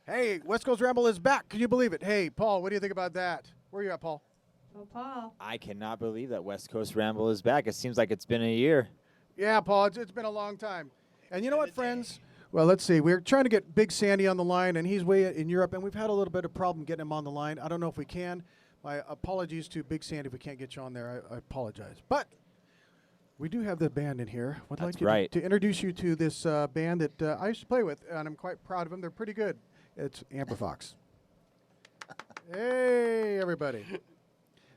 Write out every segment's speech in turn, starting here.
Hey, West Coast Ramble is back. Can you believe it? Hey, Paul, what do you think about that? Where are you at, Paul? Oh, Paul. I cannot believe that West Coast Ramble is back. It seems like it's been a year. Yeah, Paul, it's been a long time. And you know what, friends? Well, let's see. We're trying to get Big Sandy on the line, and he's way in Europe, and we've had a little bit of problem getting him on the line. I don't know if we can. My apologies to Big Sandy if we can't get you on there. I apologize. But we do have the band in here. I'd like to introduce you to this band that I used to play with, and I'm quite proud of them. They're pretty good. It's Amber Foxx. Hey, everybody.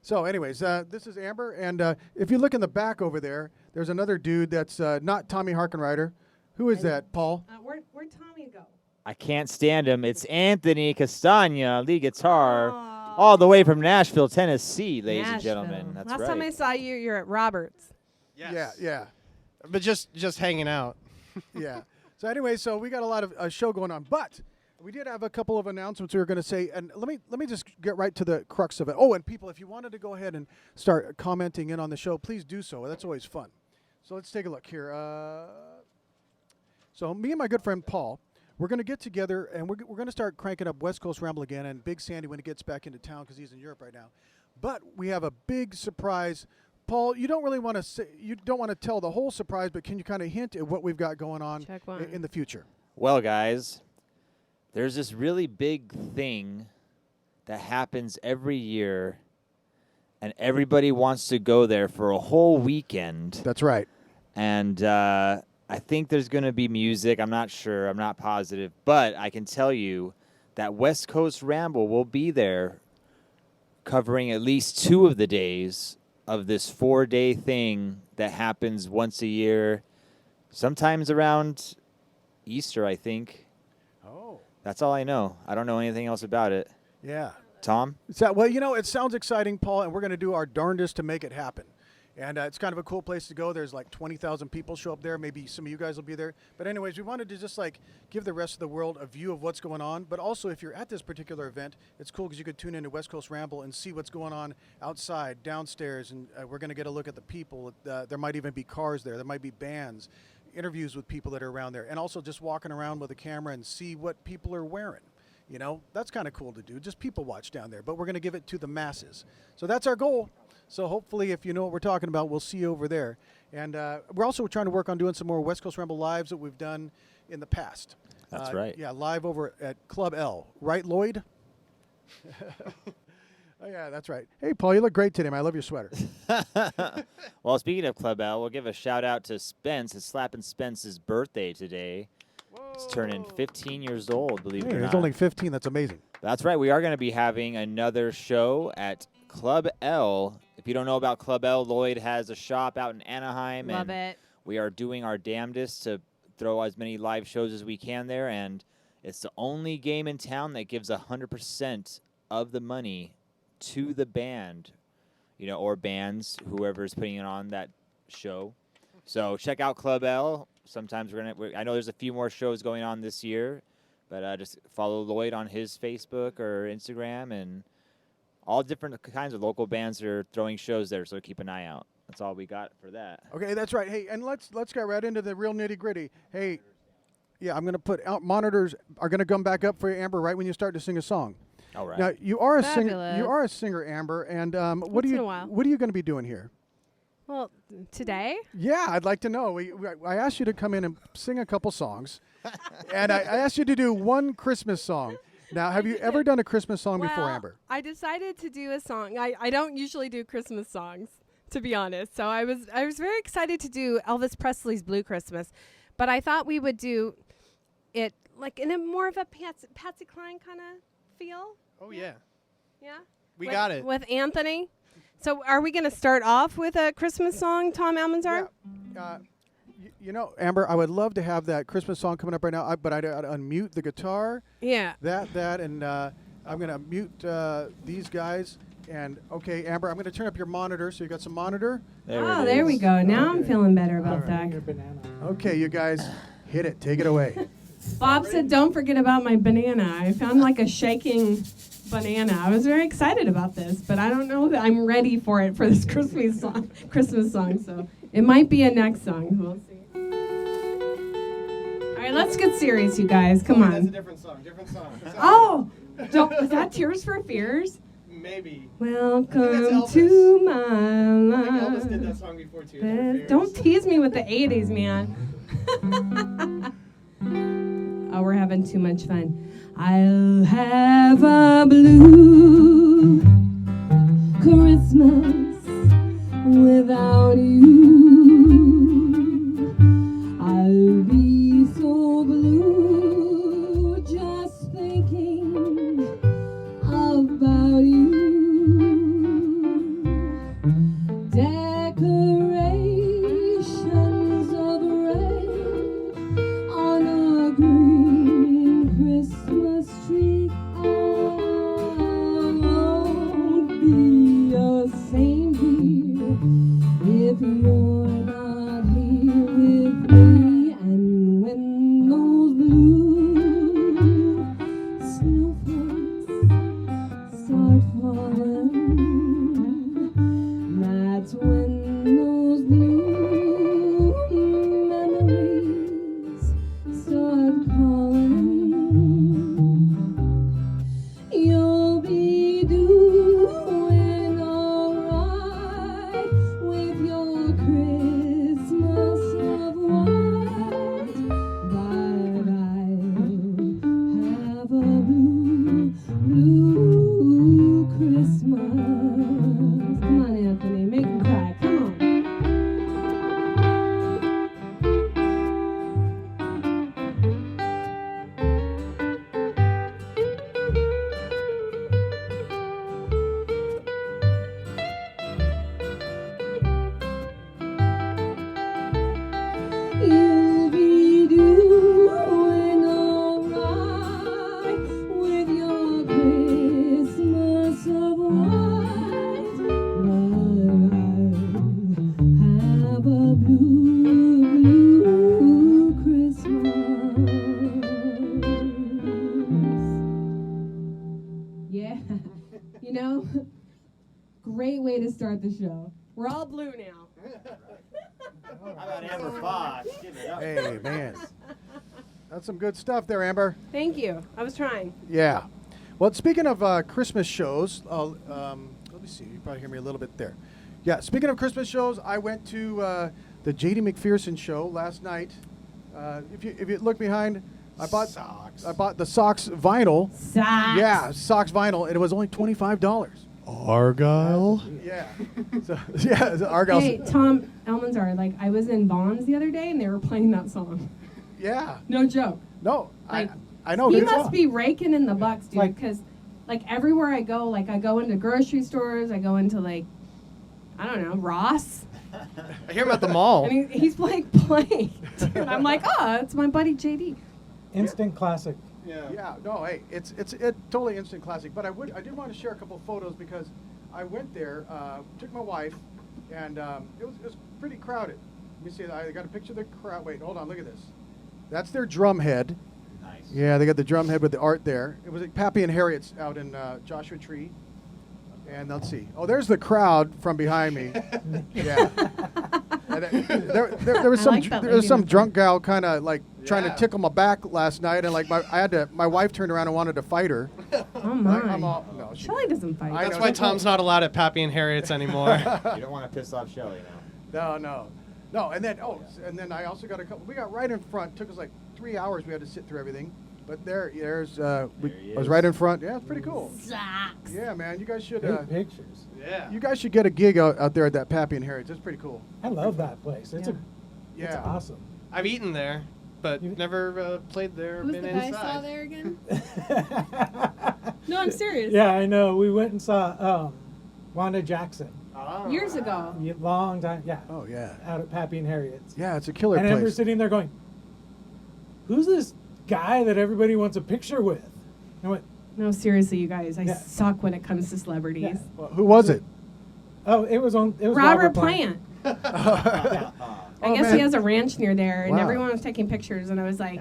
So anyways, this is Amber, and if you look in the back over there, there's another dude that's not Tommy Harkenrider. Who is that, Paul? Where'd Tommy go? I can't stand him. It's Anthony Castagna, lead guitar, all the way from Nashville, Tennessee, ladies and gentlemen. That's Last right. time I saw you, you're at Roberts. Yes. Yeah. But just hanging out. Yeah. So anyway, so we got a lot of show going on, but we did have a couple of announcements we were going to say, and let me just get right to the crux of it. Oh, and people, if you wanted to go ahead and start commenting in on the show, please do so. That's always fun. So let's take a look here. So me and my good friend Paul, we're going to get together, and we're going to start cranking up West Coast Ramble again, and Big Sandy when he gets back into town because he's in Europe right now. But we have a big surprise. Paul, you don't really want to say, you don't want to tell the whole surprise, but can you kind of hint at what we've got going on in the future? Well, guys, there's this really big thing that happens every year, and everybody wants to go there for a whole weekend. That's right. And I think there's going to be music. I'm not sure. I'm not positive. But I can tell you that West Coast Ramble will be there covering at least 2 of the days of this 4-day thing that happens once a year, sometimes around Easter, I think. Oh. That's all I know. I don't know anything else about it. Yeah. Tom? Well, you know, it sounds exciting, Paul, and we're going to do our darndest to make it happen. And it's kind of a cool place to go. There's like 20,000 people show up there. Maybe some of you guys will be there. But anyways, we wanted to just like give the rest of the world a view of what's going on. But also, if you're at this particular event, it's cool because you could tune into West Coast Ramble and see what's going on outside, downstairs. And we're going to get a look at the people. There might even be cars there. There might be bands, interviews with people that are around there. And also just walking around with a camera and see what people are wearing. You know, that's kind of cool to do. Just people watch down there. But we're going to give it to the masses. So that's our goal. So hopefully, if you know what we're talking about, we'll see you over there. And we're also trying to work on doing some more West Coast Ramble lives that we've done in the past. That's right. Yeah, live over at Club L. Right, Lloyd? Oh, yeah, that's right. Hey, Paul, you look great today, man. I love your sweater. Well, speaking of Club L, we'll give a shout-out to Spence. It's Slappin' Spence's birthday today. Whoa. He's turning 15 years old, believe it or He's not. only 15. That's amazing. That's right. We are going to be having another show at Club L. If you don't know about Club L, Lloyd has a shop out in Anaheim. Love and it. We are doing our damnedest to throw as many live shows as we can there. And it's the only game in town that gives 100% of the money to the band, you know, or bands, whoever's putting it on that show. So check out Club L. Sometimes I know there's a few more shows going on this year, but just follow Lloyd on his Facebook or Instagram, and all different kinds of local bands are throwing shows there, so keep an eye out. That's all we got for that. Okay, that's right. Hey, and let's get right into the real nitty-gritty. Hey, yeah, I'm going to put out monitors are going to come back up for you, Amber, right when you start to sing a song. All right. Now, you are a singer. Fabulous. You are a singer, Amber, and what Once are in you a while. what are you going to be doing here? Well, today? Yeah, I'd like to know. I asked you to come in and sing a couple songs, and I asked you to do one Christmas song. Now, have you ever done a Christmas song before, Amber? I decided to do a song. I don't usually do Christmas songs, to be honest. So I was very excited to do Elvis Presley's Blue Christmas, but I thought we would do it like in a more of a Patsy Cline kind of feel. Oh, yeah. Yeah? We got it. With Anthony. So are we going to start off with a Christmas song, Tom Almanzar? Yeah. You know, Amber, I would love to have that Christmas song coming up right now, but I'd unmute the guitar. Yeah. And I'm going to mute these guys. And, okay, Amber, I'm going to turn up your monitor, so you got some monitor? There we go. Now I'm feeling better about that. Okay, you guys, hit it. Take it away. Bob said, don't forget about my banana. I found like a shaking banana. I was very excited about this, but I don't know that I'm ready for it for this Christmas song. So it might be a next song. We'll see. All right, right, let's get serious, you guys. Come That's a on. different song. Different song. Oh, was that Tears for Fears? Maybe. Welcome Elvis. to my I think Elvis did that life. song before too. Fears. Don't tease me with the 80s, man. Oh, we're having too much fun. I'll have a blue Christmas without you. I'll be so blue just thinking about you. Decorations of red on a green Christmas tree. I won't be a saint here if you're not here with me. And when those blue snowflakes start falling, that's when those blue memories start calling. You'll be doing alright with your Christmas of white, but I'll have a blue Christmas. Come on, Anthony, make him cry. Come on. You'll be doing alright with your Christmas of white, but I'll have a blue Christmas. Yeah, you know, great way to start the show. We're all blue now. How about Amber Foxx? Give it up. Hey, man. That's some good stuff there, Amber. Thank you. I was trying. Yeah. Well, speaking of Christmas shows, let me see. You probably hear me a little bit there. Yeah. Speaking of Christmas shows, I went to the J.D. McPherson show last night. If you look behind, I bought the Foxx vinyl. Socks. Yeah, Foxx vinyl, and it was only $25. Argyle. Yeah. So, yeah, the Argyle. Hey, Tom Elmanzar, like I was in Vaughn's the other day and they were playing that song. Yeah. No joke. No, Like, I know. He good must song. be raking in the bucks, dude, Like- because like everywhere I go, like I go into grocery stores, I go into like, I don't know, Ross. I hear him at the mall. And he's playing. Dude, I'm like, oh, it's my buddy JD. Instant classic. Yeah, no, hey, it's totally instant classic. But I did want to share a couple of photos because I went there, took my wife, and it was pretty crowded. Let me see. I got a picture of the crowd. Wait, hold on. Look at this. That's their drum head. Nice. Yeah, they got the drum head with the art there. It was at Pappy and Harriet's out in Joshua Tree. And let's see. Oh, there's the crowd from behind me. Yeah. And there was I some like that there was lady some in the drunk gal kind of like trying to Yeah. tickle my back last night, and like my wife turned around and wanted to fight her. Oh my. I'm all, no, she, Shelly doesn't fight. I That's know, why that's Tom's not allowed at Pappy and Harriet's anymore. You don't want to piss off Shelly now. No, and then I also got a couple. We got right in front. Took us like 3 hours. We had to sit through everything, but there's There I he was is. right in front. Yeah, it's pretty cool. Socks. Yeah, man, you guys should Great pictures. Yeah. you guys should get a gig out there at that Pappy and Harriet's. It's pretty cool. I love that place. It's Yeah. it's Yeah. awesome. I've eaten there, but You- never played there. Who's been the guy I inside. saw there again? No, I'm serious. Yeah, I know. We went and saw Wanda Jackson. Oh. Years ago. Long time. Yeah. Oh yeah. Out at Pappy and Harriet's. Yeah, it's a killer And Amber's place. sitting there going, "Who's this guy that everybody wants a picture with?" And I went, No, seriously, you guys, I Yeah. suck when it comes to celebrities. Yeah. Well, who was it? "Oh, it was Robert Robert Plant. Yeah. I Oh, guess man. he has a ranch near there, and Wow. everyone was taking pictures, and I was like,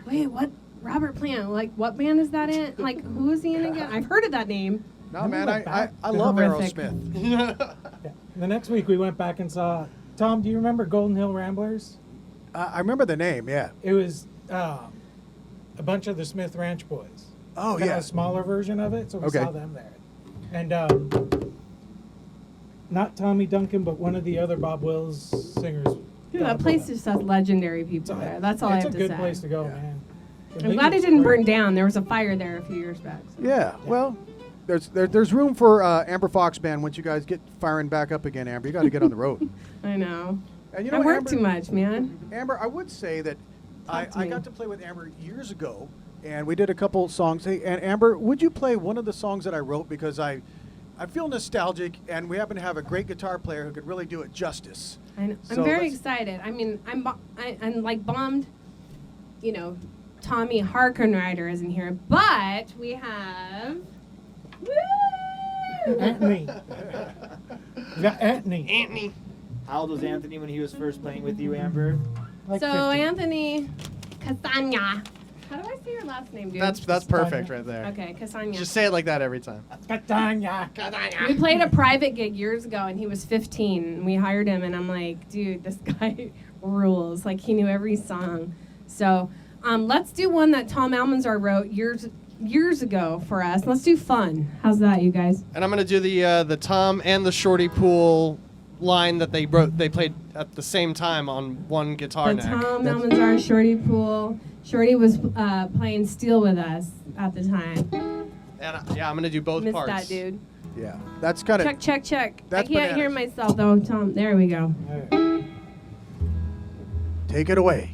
wait, what? Robert Plant? Like, what band is that in? Like, who is he in again? I've heard of that name. No, Remember man, the I back- love Horrific. Aerosmith. Yeah. The next week we went back and saw. Tom, do you remember Golden Hill Ramblers? I remember the name. Yeah. It was a bunch of the Smith Ranch Boys. Oh, Kinda yeah. a smaller version of it, so we Okay. saw them there. And not Tommy Duncan, but one of the other Bob Wills singers. Dude, that place just has legendary people there. That's all I have to say. It's a good place to go, Yeah. man. The I'm glad it music's didn't great. burn down. There was a fire there a few years back. So. Yeah. Well, there's room for Amber Foxx band once you guys get firing back up again, Amber. You got to get on the road. I know. And you I know, work Amber, too much, man. Amber, I would say that Talk to I me. got to play with Amber years ago, and we did a couple songs. Hey, and Amber, would you play one of the songs that I wrote, because I feel nostalgic, and we happen to have a great guitar player who could really do it justice. I know. So I'm very let's- excited. I mean, I'm like bummed, you know, Tommy Harkenrider isn't here, but we have. Woo! Anthony. We got Anthony. Anthony. How old was Anthony when he was first playing with you, Amber? Like So 50. Anthony Casagna. How do I say your last name, dude? That's perfect right there. Okay, Casagna. Just say it like that every time. Catania. We played a private gig years ago, and he was 15. And we hired him, and I'm like, dude, this guy rules. Like, he knew every song. So let's do one that Tom Almanzar wrote years ago for us. Let's do Fun. How's that, you guys? And I'm gonna do the Tom and the Shorty Pool line that they played at the same time on one guitar The neck. Tom Almanzar Shorty Pool. Shorty was playing steel with us at the time. And yeah, I'm gonna do both Missed parts. that, dude. Yeah, that's kind of. Check. That's I can't hear bananas. myself, though, Tom. There we go. Alright. Take it away.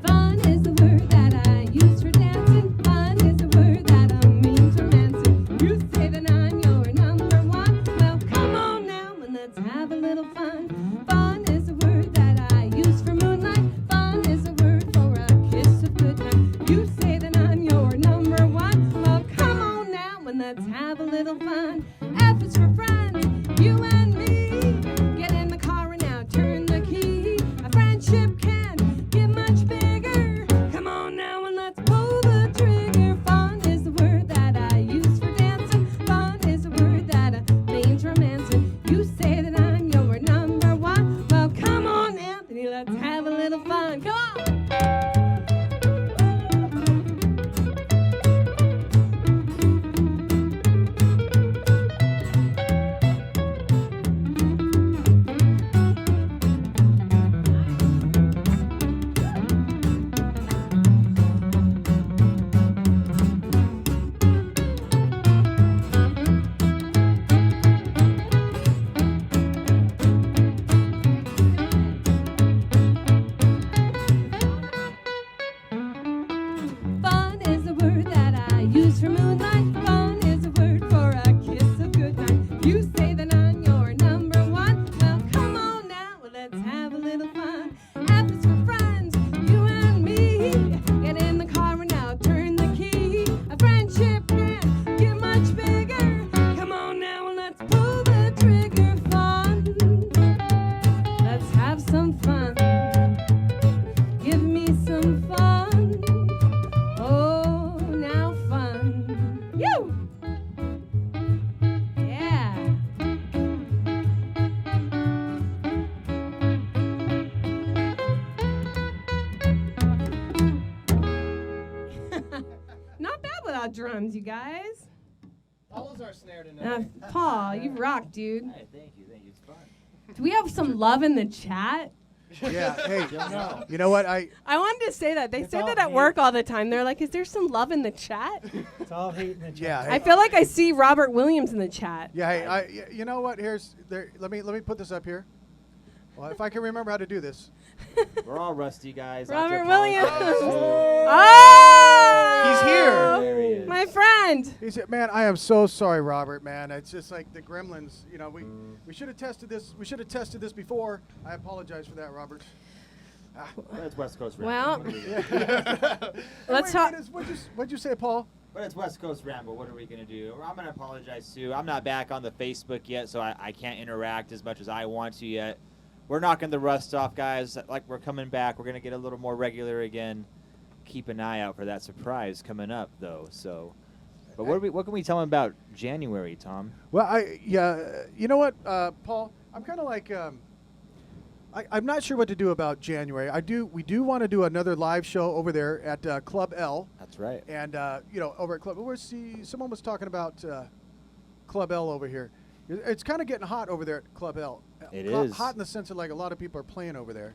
Fun is the word that I use for dancing. Fun is the word that I mean to romancing. You say that I'm your number one. Well, come on now and let's have a little fun. Fun is the word that I use for moonlight. Fun is the word for a kiss of goodnight. You say that I'm your number one. Well, come on now and let's have a little fun. F is for friends, you and me. Get in the car and now turn the key. A friendship can get much bigger. Come on now and let's pull the trigger. Fun is the word that I use for dancing. Fun is the word that means romancing. You say that I'm your number one. Well, come on, Anthony, let's have a little fun. Come on. Fun is the word that I use for moonlight. Fun is the word for a kiss of goodnight. You say that I'm your number one. Well, come on now, let's have a little fun. F is for friends, you and me. Get in the car and now turn the key. A friendship can get much bigger. Come on now and let's pull the trigger. Fun. Let's have some fun. Give me some fun. Oh, now fun. You! Yeah. Not bad without drums, you guys. Paul's our snare tonight. Paul, you rock, dude. Hey, thank you. It's fun. Do we have some love in the chat? Yeah. Hey, Don't know. you know what? I I wanted to say that. They It's say all that at hate. work all the time. They're like, is there some love in the chat? It's all hate in the chat. yeah. I feel like I see Robert Williams in the chat. Yeah, hey, you know what? Let me put this up here. Well, if I can remember how to do this. We're all rusty, guys. Robert Williams. Oh! He's here. There he is. My friend. He said, "Man, I am so sorry, Robert. Man, it's just like the Gremlins. You know, we should have tested this. We should have tested this before. I apologize for that, Robert." But it's West Coast Ramble. Well, What are we gonna do? Let's talk. What'd you say, Paul? But it's West Coast Ramble. What are we going to do? I'm going to apologize, too. I'm not back on the Facebook yet, so I can't interact as much as I want to yet. We're knocking the rust off, guys. Like, we're coming back. We're going to get a little more regular again. keep an eye out for that surprise coming up, though. So, but what can we tell them about January, Tom? Well, you know what, Paul? I'm kind of like, I'm not sure what to do about January. We do want to do another live show over there at Club L. That's right. And over at Club, someone was talking about Club L over here. It's kind of getting hot over there at Club L. It is hot in the sense of like a lot of people are playing over there.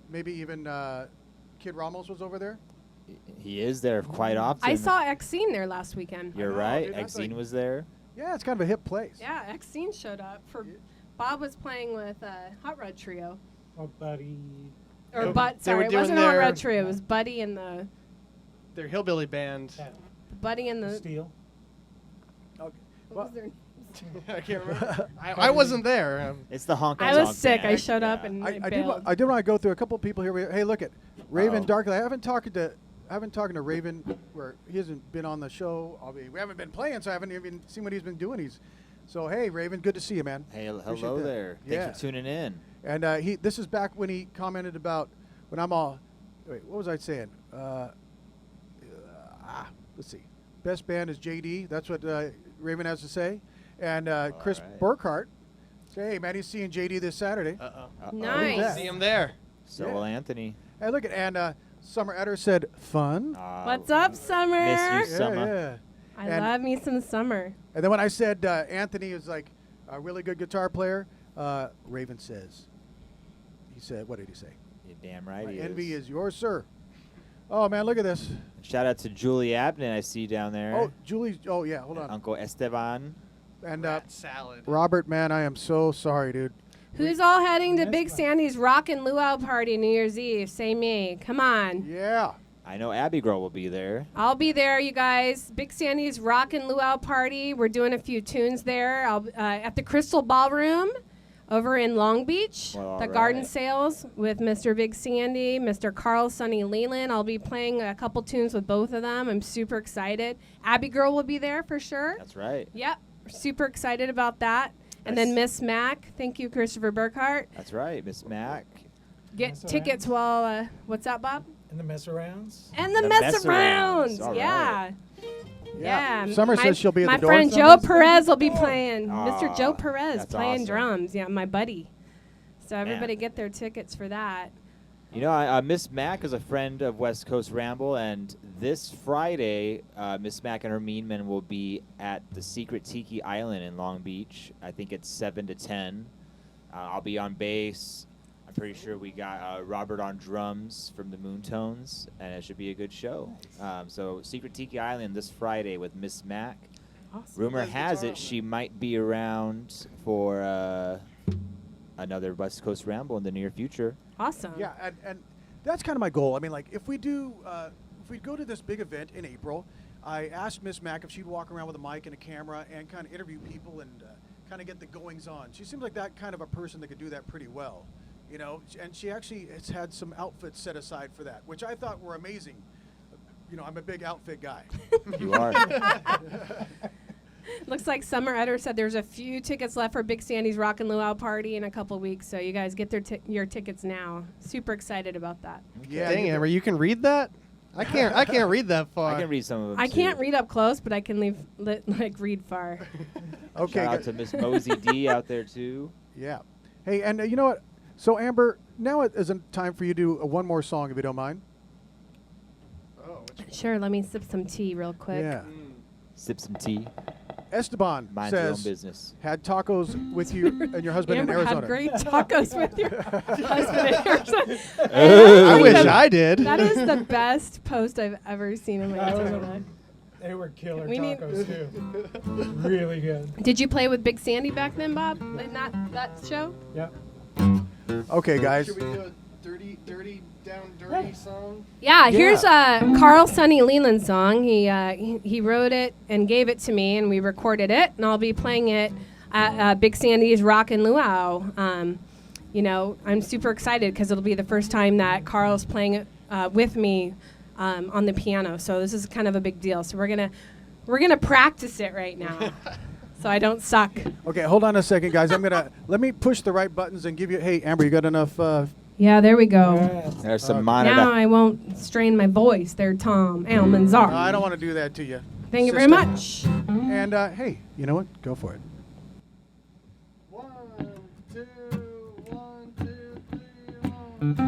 Maybe even Kid Ramos was over there. He is there quite often. I saw Xene there last weekend. You're I know, right. dude, that's Xene like- was there. Yeah, it's kind of a hip place. Yeah, Xene showed up. Bob was playing with Hot Rod Trio. Oh, buddy. Or Nope. Bud, They were sorry, it doing wasn't Hot their- Rod Trio. It was Buddy and the Their hillbilly band. Yeah. Buddy and the. Steel. Okay. What Well, was their? I can't remember. I wasn't there. It's the honky. I was tonk sick. I band. showed up Yeah. and I did. bailed. I did want to go through a couple of people here. Hey, look at Raven Uh-oh. Darkley. I haven't talked to Raven where he hasn't been on the show. We haven't been playing, so I haven't even seen what he's been doing. So hey, Raven, good to see you, man. Hey, Appreciate hello that. there. Yeah. Thanks for tuning in. And this is back when he commented about when I'm all. Wait, what was I saying? Let's see. Best band is JD. That's what Raven has to say. And Chris right. Burkhart. Say, hey man, he's seeing JD this Saturday. Uh-oh. Uh-oh. Nice. Yeah. See him there. So Yeah. will Anthony. Hey, look at Summer Etter said fun. What's up, Summer? Miss you, Yeah, Summer. yeah. I And- love me some Summer. And then when I said Anthony is like a really good guitar player, Raven says, he said, what did he say? You're damn right. My he envy is. is yours, sir. Oh man, look at this. Shout out to Julie Abden I see down there. Oh, Julie. Oh yeah, hold on. Uncle Esteban. And Rat salad. Robert, man, I am so sorry, dude. Who's all heading to That's Big fine. Sandy's Rockin' Luau party New Year's Eve? Say me. Come on. Yeah. I know Abby Girl will be there. I'll be there, you guys. Big Sandy's Rockin' Luau party. We're doing a few tunes there. I'll at the Crystal Ballroom over in Long Beach. Well, the all garden right. sales with Mr. Big Sandy, Mr. Carl Sonny Leland. I'll be playing a couple tunes with both of them. I'm super excited. Abby Girl will be there for sure. That's right. Yep. Super excited about that. And then Miss Mac. Thank you, Christopher Burkhart. That's right, Miss Mac. Get Mess tickets while, what's that, Bob? And the mess arounds. And the The mess mess arounds. arounds. All Yeah. right. Yeah. Summer says she'll be at my the door. friend Joe Perez will be playing. Mr. Aw, Joe Perez that's playing awesome. drums. Yeah, my buddy. So everybody get their tickets for that. You know, Miss Mac is a friend of West Coast Ramble, and this Friday, Miss Mac and her Mean Men will be at the Secret Tiki Island in Long Beach. I think it's 7 to 10. I'll be on bass. I'm pretty sure we got Robert on drums from the Moontones, and it should be a good show. So Secret Tiki Island this Friday with Miss Mac. Awesome. Rumor Plays has guitar it she might be around for another West Coast Ramble in the near future. Awesome. Yeah, and that's kind of my goal. I mean, like, if we go to this big event in April, I asked Miss Mac if she'd walk around with a mic and a camera and kind of interview people and kind of get the goings on. She seems like that kind of a person that could do that pretty well, you know. And she actually has had some outfits set aside for that, which I thought were amazing. You know, I'm a big outfit guy. You are. Looks like Summer Etter said there's a few tickets left for Big Sandy's Rockin' Luau party in a couple weeks, so you guys get your tickets now. Super excited about that. Yeah, Dang, you Amber, you can read that? I can't read that far. I can read some of them. I too. can't read up close, but I can read far. Okay. Shout out good. to Miss Mosey D out there too. Yeah. Hey, and you know what? So Amber, now it isn't time for you to do one more song, if you don't mind. Oh, Sure, let me sip some tea real quick. Yeah. Sip some tea. Esteban Mind your own says, business. had tacos with you and your husband Amber in Arizona. had great tacos with your husband in Arizona. I wish I did. That is the best post I've ever seen in my That was entire life. They were killer We need- tacos too. Really good. Did you play with Big Sandy back then, Bob? In that show? Yep. Okay, guys. Should we do a dirty song? Yeah, Yeah. here's a Carl Sonny Leland song. He wrote it and gave it to me, and we recorded it, and I'll be playing it at Big Sandy's Rockin' Luau. You know, I'm super excited because it'll be the first time that Carl's playing it with me on the piano. So this is kind of a big deal. So we're gonna practice it right now, so I don't suck. Okay, hold on a second, guys. Let me push the right buttons and give you. Hey, Amber, you got enough Yeah, there we go. Yes. There's some Okay. monitor. Now I won't strain my voice there, Tom Almanzar. I don't want to do that to you. Thank you very sister. much. And hey, you know what? Go for it. 1, 2, 1, 2, 3, 4.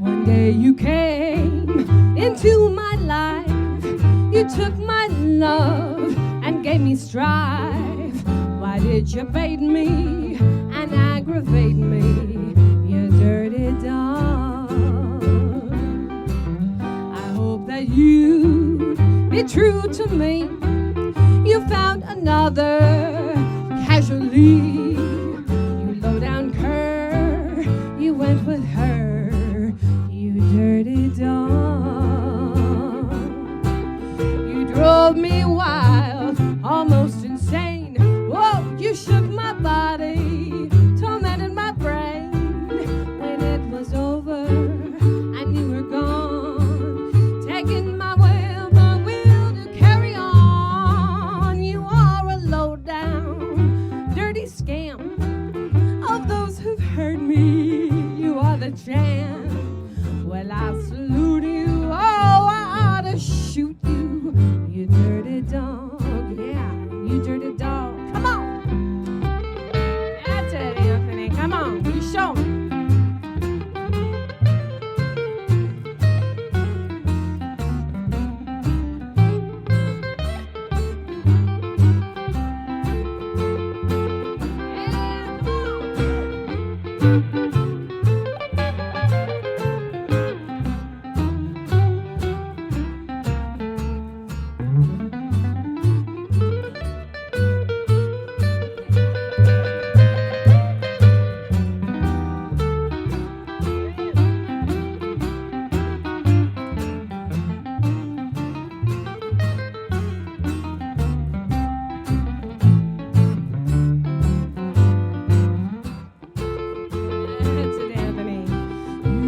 One day you came into my life. You took my love and gave me strife. Why did you bait me and aggravate me, you dirty dog? I hope that you be true to me. You found another casually. You low down cur, you went with her, you dirty dog. You drove me wild, almost insane. Whoa, you shook my body, tormented my brain. When it was over and you were gone, taking my will to carry on. You are a low down, dirty scam of those who've hurt me. You are the jam. Well, I salute you. Oh, I ought to shoot you. You dirty dog. Yeah, you dirty dog. Come on. That's it, Anthony. Come on. You show me. Yeah, come on. That's it, Anthony.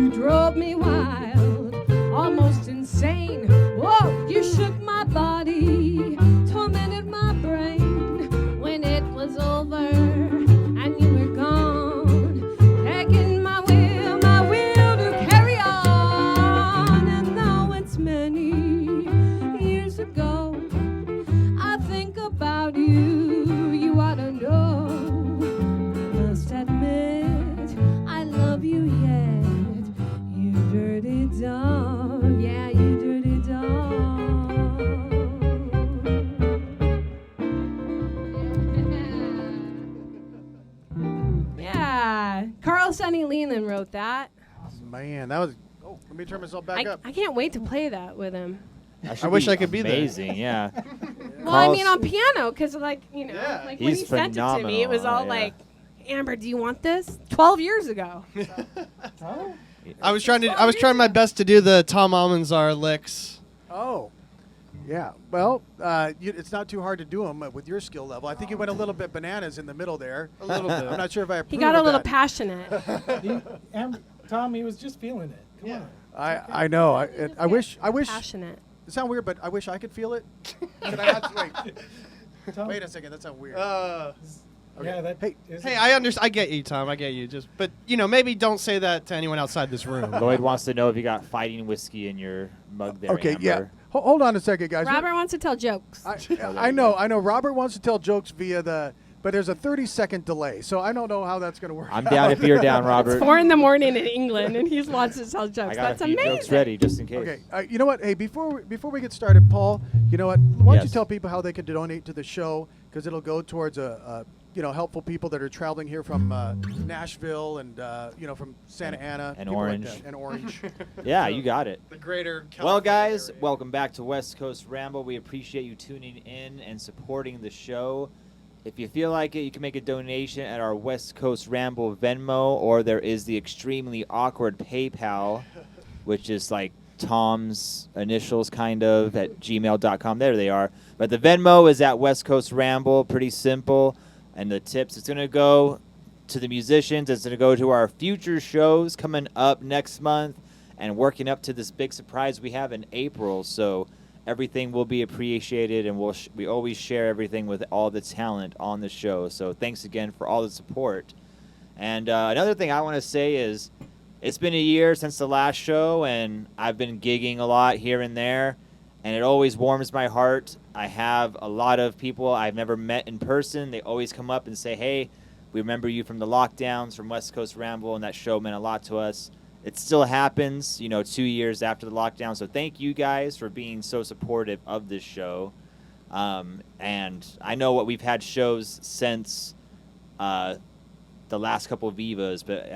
You drove me wild, almost insane. Whoa, you shook my body, tormented my brain. When it was over and you were gone, taking my will to carry on. And though it's many years ago, I think about you. You ought to know. I must admit, I love you yet. You dirty dog. Yeah, you dirty dog. Yeah. Carl Sonny Leland wrote that. Man, that was. Oh, let me turn myself back up. I can't wait to play that with him. That I should wish I could be there. amazing, yeah. Well, I Carl's- mean on piano, because like, you know, Yeah. like when He's he sent it to me, it was phenomenal, all yeah. like, Amber, do you want this? 12 years ago. Oh, I was trying my best to do the Tom Almanzar licks. Oh, yeah. Well, it's not too hard to do them with your skill level. I think you went a little bit bananas in the middle there. A little bit. I'm not sure if I He approve got a of little that. passionate. Tom, he was just feeling it. Come Yeah. on. I know. I wish. Passionate. It sounds weird, but I wish I could feel it. Can I not, wait. Tom, Wait a second. That sounds weird. Yeah, that Hey, is Hey, I get you, Tom. I get you. But maybe don't say that to anyone outside this room. Lloyd wants to know if you got fighting whiskey in your mug there, Okay. Amber. Yeah. Hold on a second, guys. Robert wants to tell jokes. I know. Robert wants to tell jokes via but there's a 30-second delay, so I don't know how that's going to work. I'm down if you're down, Robert. 4 in the morning in England, and he wants to tell I jokes. got That's a few amazing. jokes ready just in case. Okay. You know what? Hey, before we get started, Paul, you know what? Why don't you Yes. tell people how they can donate to the show, because it'll go towards helpful people that are traveling here from Nashville and from Santa Ana And people like Orange. that, and Orange. Yeah, you got it. The greater Well, California guys, area. welcome back to West Coast Ramble. We appreciate you tuning in and supporting the show. If you feel like it, you can make a donation at our West Coast Ramble Venmo, or there is the extremely awkward PayPal, which is like Tom's initials, kind of, at gmail.com. There they are. But the Venmo is at West Coast Ramble. Pretty simple. And the tips, it's going to go to the musicians. It's going to go to our future shows coming up next month and working up to this big surprise we have in April. So everything will be appreciated, and we always share everything with all the talent on the show. So thanks again for all the support. And another thing I want to say is it's been a year since the last show, and I've been gigging a lot here and there, and it always warms my heart. I have a lot of people I've never met in person. They always come up and say, hey, we remember you from the lockdowns, from West Coast Ramble, and that show meant a lot to us. It still happens, 2 years after the lockdown. So thank you guys for being so supportive of this show. And I know we've had shows since the last couple of Vivas, but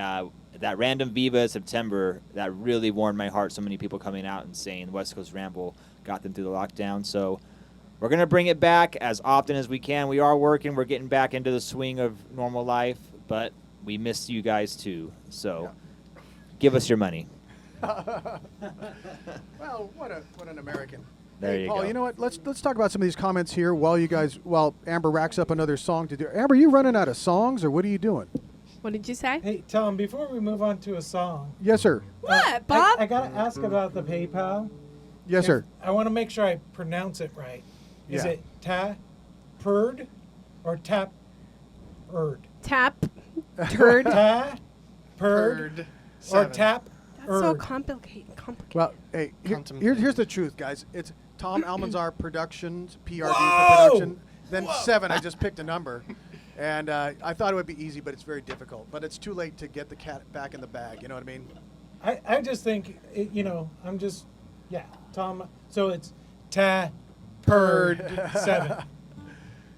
that random Viva in September, that really warmed my heart. So many people coming out and saying West Coast Ramble got them through the lockdown. So we're going to bring it back as often as we can. We are working. We're getting back into the swing of normal life, but we miss you guys too. So give us your money. Well, what an American. There hey, you Paul, go. you know what? Let's talk about some of these comments here while Amber racks up another song to do. Amber, you running out of songs, or what are you doing? What did you say? Hey, Tom, before we move on to a song, Yes, sir. What, Bob? I got to ask about the PayPal. Yes, sir. I want to make sure I pronounce it right. Is Yeah. it ta-purd or tap-erd? Tap. Turd. Ta-purd or Seven. tap-erd? That's so complicated. Well, hey, Contemplate. here's the truth, guys. It's Tom Almanzar Productions, PRD for Whoa! production. Then 7, I just picked a number. And I thought it would be easy, but it's very difficult. But it's too late to get the cat back in the bag. You know what I mean? I just think, Tom. So it's ta-purd 7.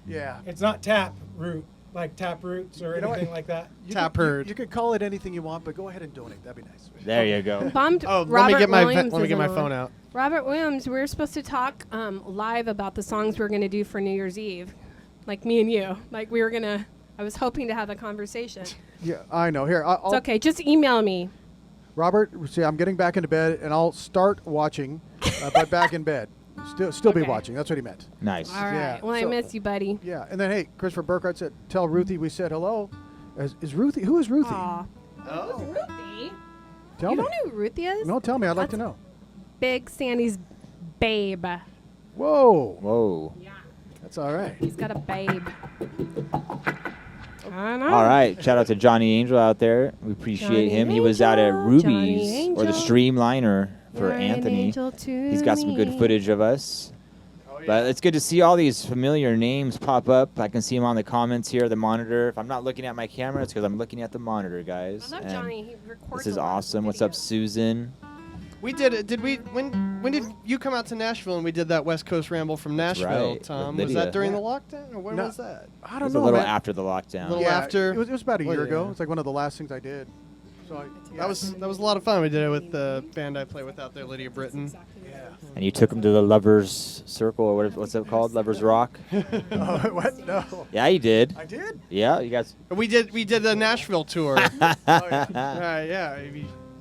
Yeah. It's not tap root, like tap roots or You know what? anything like that. You could call it anything you want, but go ahead and donate. That'd be nice. There you go. Bombed. Oh, let me Robert get my Williams let me is get my on. phone out. Robert Williams, we were supposed to talk live about the songs we're going to do for New Year's Eve, like me and you. Like we were going to. I was hoping to have a conversation. Yeah, I know. Here, It's okay. Just email me. Robert, see, I'm getting back into bed, and I'll start watching, but back in bed. Still be Okay. watching. That's what he meant. Nice. All right. Yeah, Well, I so- miss you, buddy. Yeah, and then, hey, Christopher Burkhardt said, tell Ruthie we said hello. Is Ruthie? Who is Ruthie? Aw. Oh. Who's Ruthie? Tell You me. don't know who Ruthie is? No, tell me. I'd like to That's- know. Big Sandy's babe. Whoa. Whoa. Yeah. That's all right. He's got a babe. I know. All right. Shout out to Johnny Angel out there. We appreciate Johnny him. He was out at Angel, Johnny Ruby's or the Angel. Streamliner for You're an Anthony. angel to He's got some good me. footage of us. But it's good to see all these familiar names pop up. I can see them on the comments here, the monitor. If I'm not looking at my camera, it's because I'm looking at the monitor, guys. I love And Johnny. He records this is a lot of awesome. What's up, videos. Susan? We did it. Did we? When did you come out to Nashville and we did that West Coast Ramble from That's Nashville, right, Tom? with Was Lydia. that during Yeah. the lockdown or when No. was that? I It don't was know, a little man. after the lockdown. Little Yeah, after? It was about a Well, year ago. yeah. It's like one of the last things I did. So That was a lot of fun. We did it with the band I play with out there, Lydia Britton. Yeah. And you took him to the Lovers Circle, or what's it called? Lovers Rock? Oh, what? No. Yeah, you did. I did? Yeah, you guys. We did the Nashville tour. Oh, yeah. Yeah.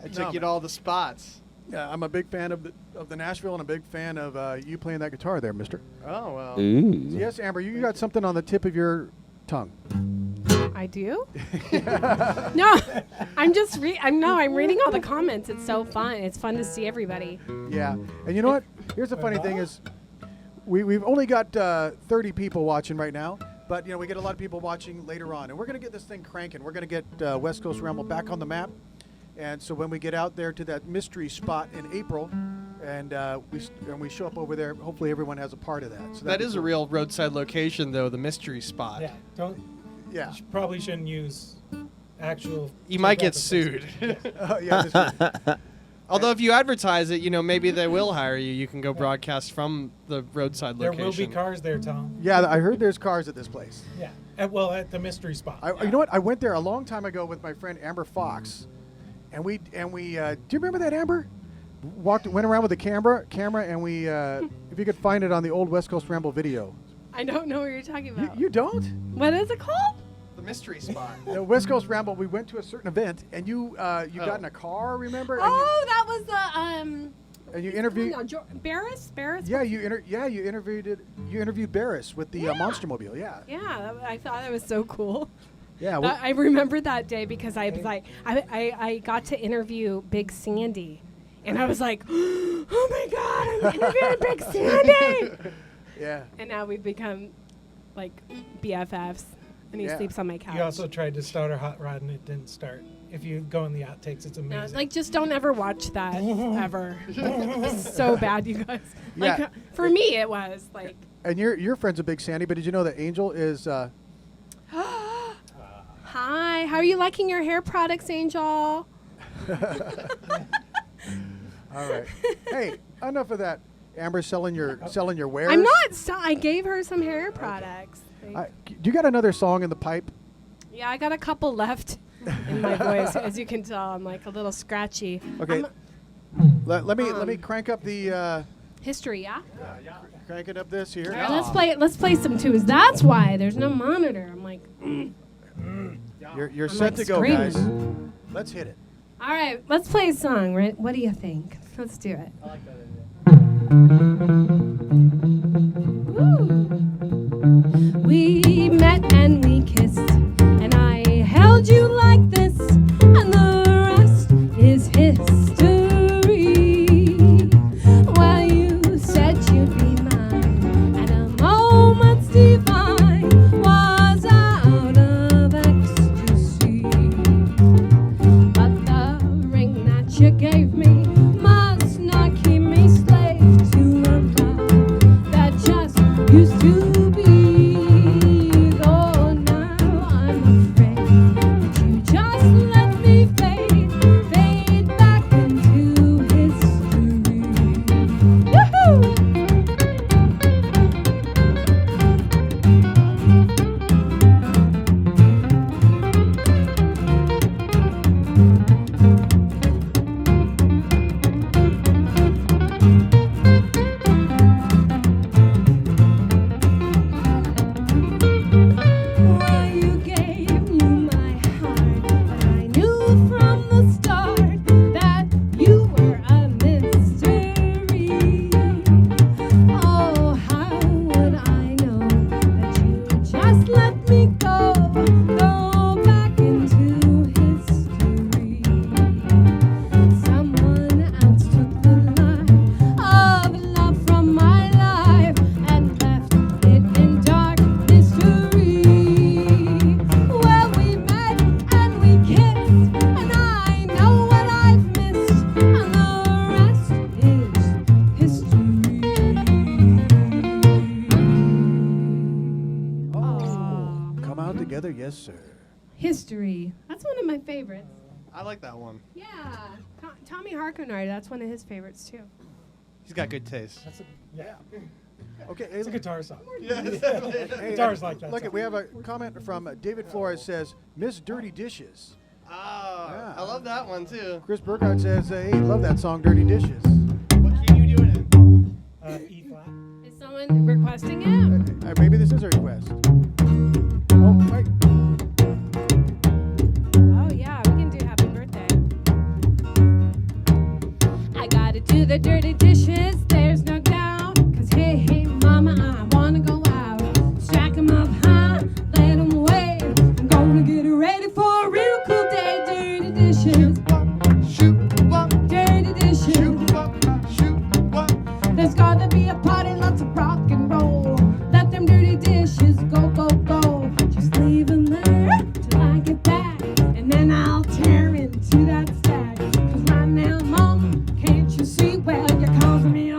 I took you to all the spots. Yeah, I'm a big fan of the Nashville and a big fan of you playing that guitar there, mister. Oh well. Ooh. Yes, Amber, you got something on the tip of your tongue. I do? No, I'm reading all the comments. It's so fun. It's fun to see everybody. Yeah. And you know what? Here's the funny thing is we've only got 30 people watching right now, but we get a lot of people watching later on. And we're going to get this thing cranking. We're going to get West Coast Ramble back on the map. And so when we get out there to that mystery spot in April and we show up over there, hopefully everyone has a part of that. So That is a real roadside location, though, the mystery spot. Yeah, don't. Yeah. You probably shouldn't use actual. You might get geographic sued. Yeah, this- Although if you advertise it, maybe they will hire you. You can go broadcast from the roadside There location. will be cars there, Tom. yeah, I heard there's cars at this place. Yeah. At the mystery spot. You know what? I went there a long time ago with my friend Amber Foxx, and we do you remember that, Amber? Went around with the camera, and we if you could find it on the old West Coast Ramble video. I don't know what you're talking about. You don't? What is it called? The mystery spot. The West Coast Ramble. We went to a certain event, and you got in a car, remember? Oh, that was the And you interviewed. No, Barris. Yeah, you interviewed Barris with the Monster Mobile. Yeah. Yeah, I thought that was so cool. Yeah. Well, I remember that day because I was like, I got to interview Big Sandy, And I was like, oh my God, I'm interviewing Big Sandy. Yeah. And now we've become like BFFs. And he Yeah. sleeps on my couch. You also tried to start a hot rod and it didn't start. If you go in the outtakes, it's No, amazing. like, just don't ever watch that ever. It's so bad, you guys. Like, Yeah. for me, it was like, And your friend's a Big Sandy, but did you know that Angel is? hi, how are you liking your hair products, Angel? All right. Hey, enough of that. Amber selling your wares. I'm not. I gave her some hair products. Like, Do you got another song in the pipe? yeah, I got a couple left in my voice. As you can tell, I'm like a little scratchy. Okay. I'm- Let me crank up the history, yeah? crank it up this here. All right, let's play some tunes. That's why there's no monitor. I'm like, You're I'm set like to go, screaming. guys. Let's hit it. all right, let's play a song, right? What do you think? Let's do it. Ooh. We met and we kissed, and I held you like this, and the rest is history. Well, you said you'd be mine, and a moment's divine was out of ecstasy. But the ring that you gave me must not keep me slave to a love that just used to be. Oh, now I'm afraid that you just let me fade back into history. Woohoo! Well, you gave me my heart, but I knew from the start that you were a mystery. Oh, how would I know that you would just let me go back into history? Someone else took the line of love from my life and left it in dark mystery. Well, we met and we kissed, and I know what I've missed, and the rest is history. Come out together, yes, sir. History. That's one of my favorites. I like that one. Yeah. Tommy Harknard, that's one of his favorites too. He's got good taste. That's yeah. Okay. It's a guitar song. Hey, Guitars like that Look, song. we have a comment from David Flores says, "Miss Dirty Dishes." Oh, Yeah. I love that one too. Chris Burkhardt says, "Hey, love that song, Dirty Dishes." What key you doing in? E flat. Is someone requesting it? Maybe this is a request. Oh, wait. Oh yeah, we can do happy birthday. I gotta do the dirty dishes, there's no doubt. 'Cause hey, mama, I wanna go out. Stack 'em up high, let 'em wave. I'm gonna get ready for a real cool day. Dirty dishes, dirty dishes. There's gotta be a party, lots of rock and roll. Let them dirty dishes go, go, go. Just leave 'em there till I get back, and then I'll tear into that stack. 'Cause right now, mama, can't you see? Well, you're causing me a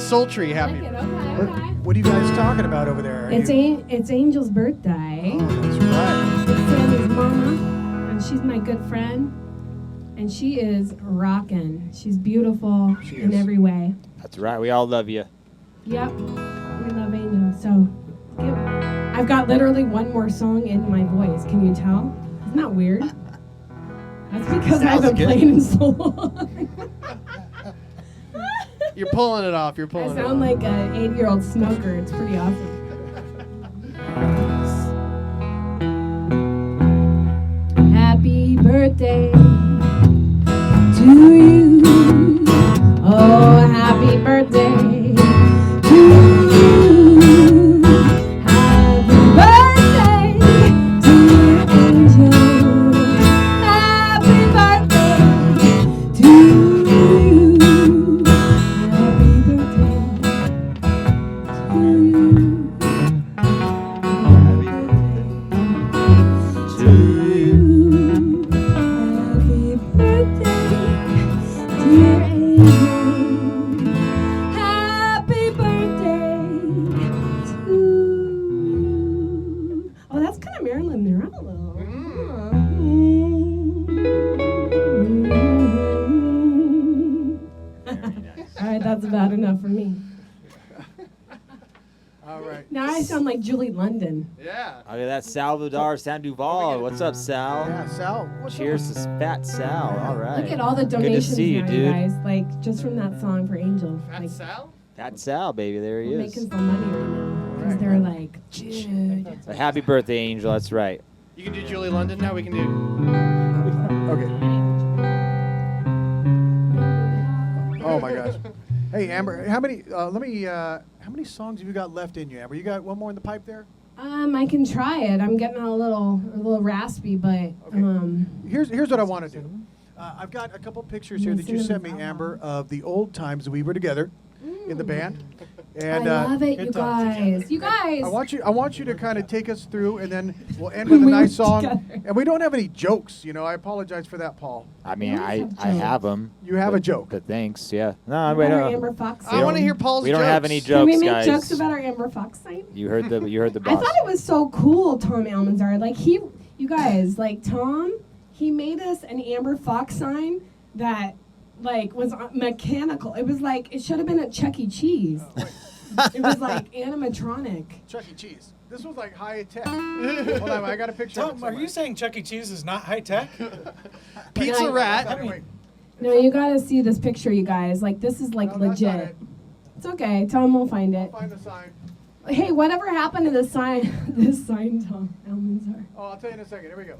sultry I like happy. it. Okay, What, okay. what are you guys talking about over there? Are It's you- it's Angel's birthday. Oh, that's right. It's Sammy's mama, and she's my good friend. And she is rockin'. She's beautiful She in is. every way. That's right. We all love you. Yep, we love Angel. So, I've got literally one more song in my voice. Can you tell? Isn't that weird? That's because I Sounds haven't good. played in so long. You're pulling it off. You're I pulling it sound off. like an 8-year-old smoker. It's pretty awesome. Happy birthday to you. Oh, happy birthday to you. Happy birthday, dear Angel. Happy birthday to you. Happy birthday to you. To you. Happy birthday, dear Angel. Happy birthday to you. Oh, that's kind of Marilyn Monroe. All right, that's about enough for me. All right. Now I sound like Julie London. Yeah. Look at that, Salvador Sandoval. What's up, Sal? Yeah, Sal. What's Cheers to Fat Sal. All right. Look at all the Good to donations see you, now, dude. you guys. Like just from that song for Angel. Fat Like, Sal? Fat Sal, baby. There he we're is. making some money right now because Right. they're like, dude. So happy birthday, Angel. That's right. You can do Julie London now. We can do. Okay. Oh my gosh. Hey Amber, how many? How many songs have you got left in you, Amber? You got one more in the pipe there? I can try it. I'm getting a little raspy, but Here's what I want to do. I've got a couple pictures here that you sent me, Cinnamon. Amber, of the old times we were together in the band. And I love it, good you times guys. You guys. I want you to kind of take us through, and then we'll end with a We nice were song. together. And we don't have any jokes, you know. I apologize for that, Paul. I mean, You always I have have them. You have a joke. But thanks, yeah. No, About wait, our no. Amber Fox I want to sign. hear Paul's We don't have any jokes. Can we jokes, make guys. jokes about our Amber Fox sign? You heard the I boss. thought it was so cool, Tom Almanzar. Like you guys, like Tom, he made us an Amber Fox sign that like was mechanical. It was like it should have been at Chuck E. Cheese. It was like animatronic. Chuck E. Cheese. This was like high tech. Hold on, I got a picture. of it Tom, are somewhere. you saying Chuck E. Cheese is not high tech? Pizza Like- Rat. Wait. No, you gotta see this picture, you guys. Like this is like No, that's not legit. it. It's okay. Tom will find it. Find the sign. Hey, whatever happened to this sign? This sign, Tom Almanzar. Oh, I'll tell you in a second. Here we go.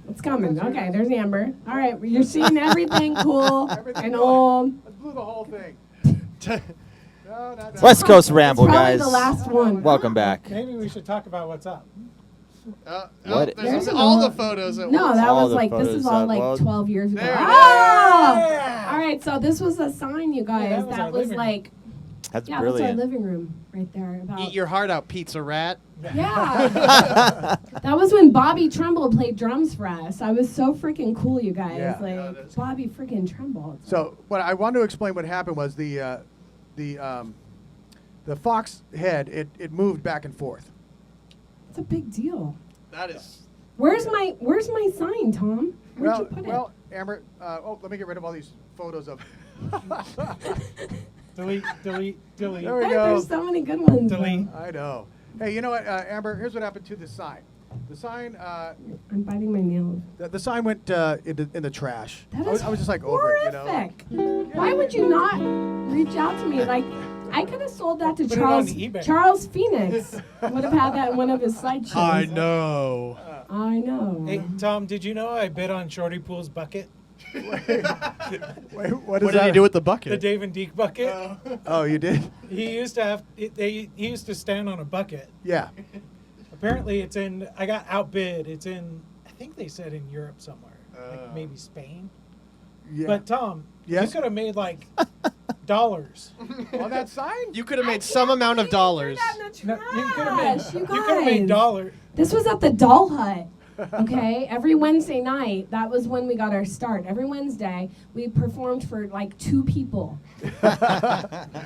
It's coming. Okay, there's Amber. All right, you're seeing everything cool Everything and cool. old. Let's blew the whole thing. No, not that. West Coast Ramble, It's probably guys. the last one. Welcome back. Maybe we should talk about what's up. What- There's There's all a- the photos at No, once. that All was the like this photos is all up. like Well, 12 years ago. there it is. Oh! Yeah! All right, so this was a sign, you guys. that was that our was living like That's yeah, that's our brilliant. living room right there. About Eat your heart out, Pizza Rat. yeah. That was when Bobby Trumbull played drums for us. I was so freaking cool, you guys. Yeah. Like Yeah, that's Bobby freaking Trumbull. So, what I wanted to explain what happened was the Foxx head. It moved back and forth. It's a big deal. That is. Where's my sign, Tom? Where'd you put Well, Amber. Let me get rid of all these photos of. Delete. There it? we Hey, go. there's so many good ones. Delete. I know. Hey, you know what, Amber? Here's what happened to the sign. The sign, I'm biting my nails. the sign went in the trash. That I is was just like over it, you know. horrific. Why would you not reach out to me? Like, I could have sold that to Put it on Charles eBay. Charles Phoenix. Would have had that in one of his slideshows. know. I know. Hey, Tom, did you know I bid on Shorty Pool's bucket? Wait, what What is did that? he do with the The bucket? Dave and Deke bucket? Oh, you did? He used to have. He used to stand on a bucket. Yeah. Apparently, it's in. I got outbid. It's in. I think they said in Europe somewhere, like maybe Spain. Yeah. But Tom, Yes? you could have made like dollars. On that sign? You could have made some amount of dollars. No, You you could have made. You You could have made guys. dollars. This was at the Doll Hut. Okay, every Wednesday night, that was when we got our start. Every Wednesday, we performed for like 2 people.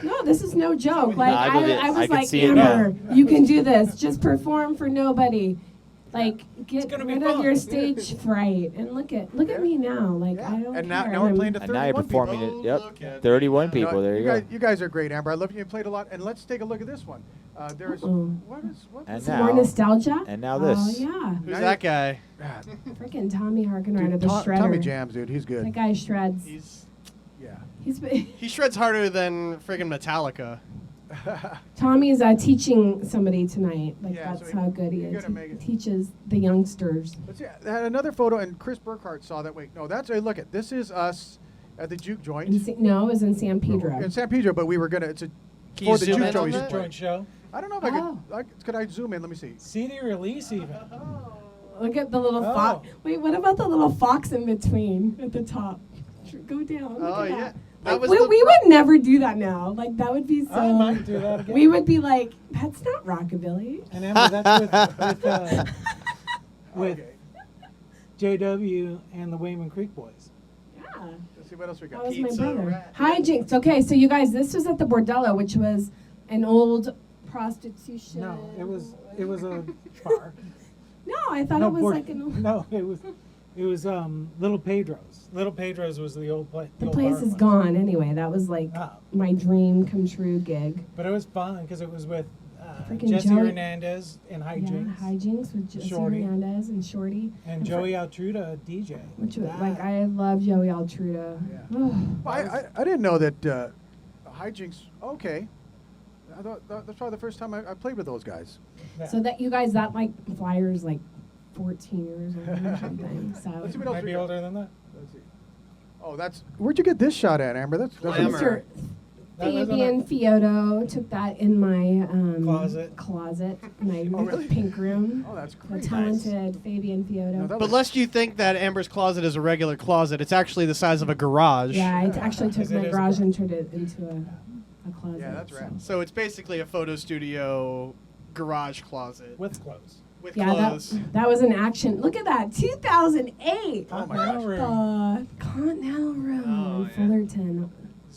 No, this is no joke. Like I believe it. I I was can like, see it now. Amber, you can do this. Just perform for nobody. Like get gonna be rid of fun. your stage fright. And look at me now. Like I don't And care. now we're I'm- playing to And now you're 31 people. performing Oh, it. look Yep. at 31 me. people. There you guys, go. you guys are great, Amber. I love you played a lot. And let's take a look at this one. There's Uh-oh. what And Some more now, nostalgia. and now this. Oh yeah, Who's that guy? freaking Tommy Harkenrider, Dude, the shredder. Tommy jams, dude. He's That good. guy shreds. Yeah. He shreds harder than friggin' Metallica. Tommy's teaching somebody tonight. Like Yeah, that's so how good he you is. gotta make it. He teaches the youngsters. Let's see. I had another photo, and Chris Burkhart saw that. Wait, no, that's look at this is us at the juke joint No, it was in San Pedro. in San Pedro, but we were gonna. It's a Can for you the zoom juke in on joint. that? Joint show. I don't know if could I zoom in? Let me see. CD release even. Look at the little Oh. fox. Wait, what about the little fox in between at the top? Go down. Look Oh, at yeah. that. That Like, was we the- would never do that now. Like that would be so. I might do that again. We would be like, that's not rockabilly. And Amber, that's with Okay. JW and the Wayman Creek Boys. Yeah. Let's see what else we That got. was my Pizza brother. rat. Hijinks. Okay, so you guys, this was at the Bordello, which was an old prostitution. No, it was a bar. No, I thought no, it was Bor- like an old. No, it was Little Pedro's. Little Pedro's was the old place. The place is gone anyway. That was like Oh. my dream come true gig. But it was fun because it was with Freaking Jesse Joey- Hernandez and Yeah, Hijinks hijinks with Jesse Shorty. Hernandez and Shorty. and Joey Altruda DJ. Which was, That- like I love Joey Altruda. Yeah. Ugh. Well, I didn't know that hijinks. Okay. I thought that's probably the first time I played with those guys. yeah. So that you guys, that like flyer's like 14 years old or something. So Let's see what else might we be got. older than that. Let's see. Oh, that's where'd you get this shot at, Amber? That's Glamour. Mr. That was Fabian Fiodo took that in my Closet. my Oh, really? pink room. Oh, that's The great. talented Fabian Fiodo. No, that But was- lest you think that Amber's closet is a regular closet, it's actually the size of a garage. Yeah, I actually took Because it my is a garage garage. and turned it into a closet. Yeah, that's right. So it's basically a photo studio garage closet With clothes. with Yeah, clothes. that was an action. Look at that, 2008. Oh my gosh. The Continental Room Oh, in yeah. Fullerton.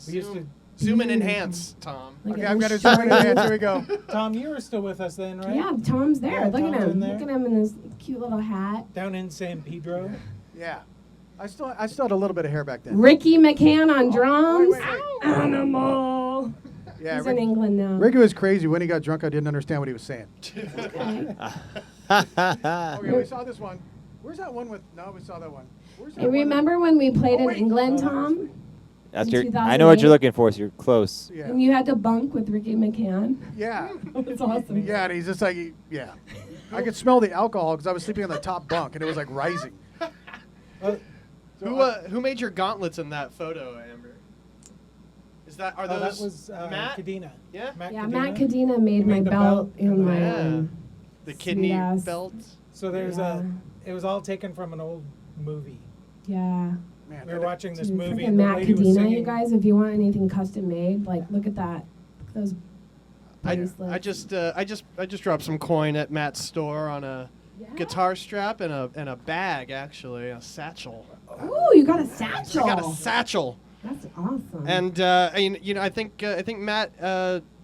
We used to. Zoom, zoom and enhance, Tom. Look Okay, at I've got this to zoom in. shorty. Hands. Here we go. Tom, you were still with us then, right? Yeah, Tom's there. Yeah, Look at Tom's him. in there. Look at him in his cute little hat. Down in San Pedro. Yeah. I still had a little bit of hair back then. Ricky McCann on Oh, drums. wait. Animal. Yeah, He's in England now. Ricky was crazy. When he got drunk, I didn't understand what he was saying. Okay. Okay, we saw this one. Where's that one with? No, we saw that one. Where's that Hey, one? remember when we played Oh, in wait. England, Oh, that was- Tom? That's In your. I know what 2008? you're looking for. So you're close. Yeah. And you had to bunk with Ricky McCann. Yeah. That's awesome. Yeah, and he's just like, yeah. I could smell the alcohol because I was sleeping on the top bunk and it was like rising. Who made your gauntlets in that photo, Amber? Are Oh, those that was Matt? Cadena. Yeah? Yeah, Matt Cadena made my the belt and my Yeah. The kidney Sweet-ass. belt? So there's Yeah. it was all taken from an old movie. yeah. Man, We were watching this Dude, movie. freaking And the Matt lady was Cadena, singing. you guys. If you want anything custom made, like look at that. Look at those I bracelets. just dropped some coin at Matt's store on a Yeah. guitar strap and a bag, actually, a satchel. Ooh, you got a satchel. I got a satchel. That's awesome. And I think Matt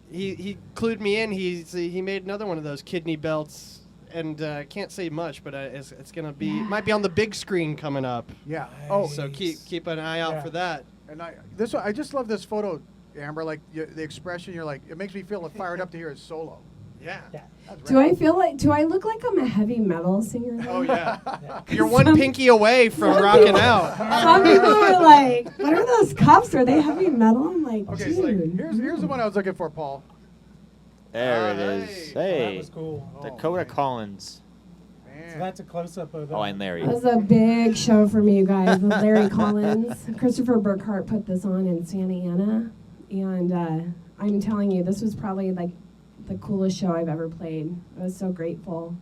he clued me in. He made another one of those kidney belts, and can't say much, but it's gonna be might be on the big screen coming up. Yeah. Oh, So keep an eye out Yeah. for that. and I just love this photo, Amber. Like the expression, you're like, it makes me feel fired up to hear his solo. Yeah. Yeah. That's do rad. I look like I'm a heavy metal singer? Oh yeah. Yeah. You're one Some- pinky away from rocking out. Some people are like, what are those cuffs? Are they heavy metal? I'm like, Okay, dude. so here's the one I was looking for, Paul. There it Hey. is. So that Hey, was cool. Oh, Dakota man. Collins. Man. So that's a close up of. Oh, and Larry. That was a big show for me, you guys, with Larry Collins. Christopher Burkhart put this on in Santa Ana. And I'm telling you, this was probably like the coolest show I've ever played. I was so grateful.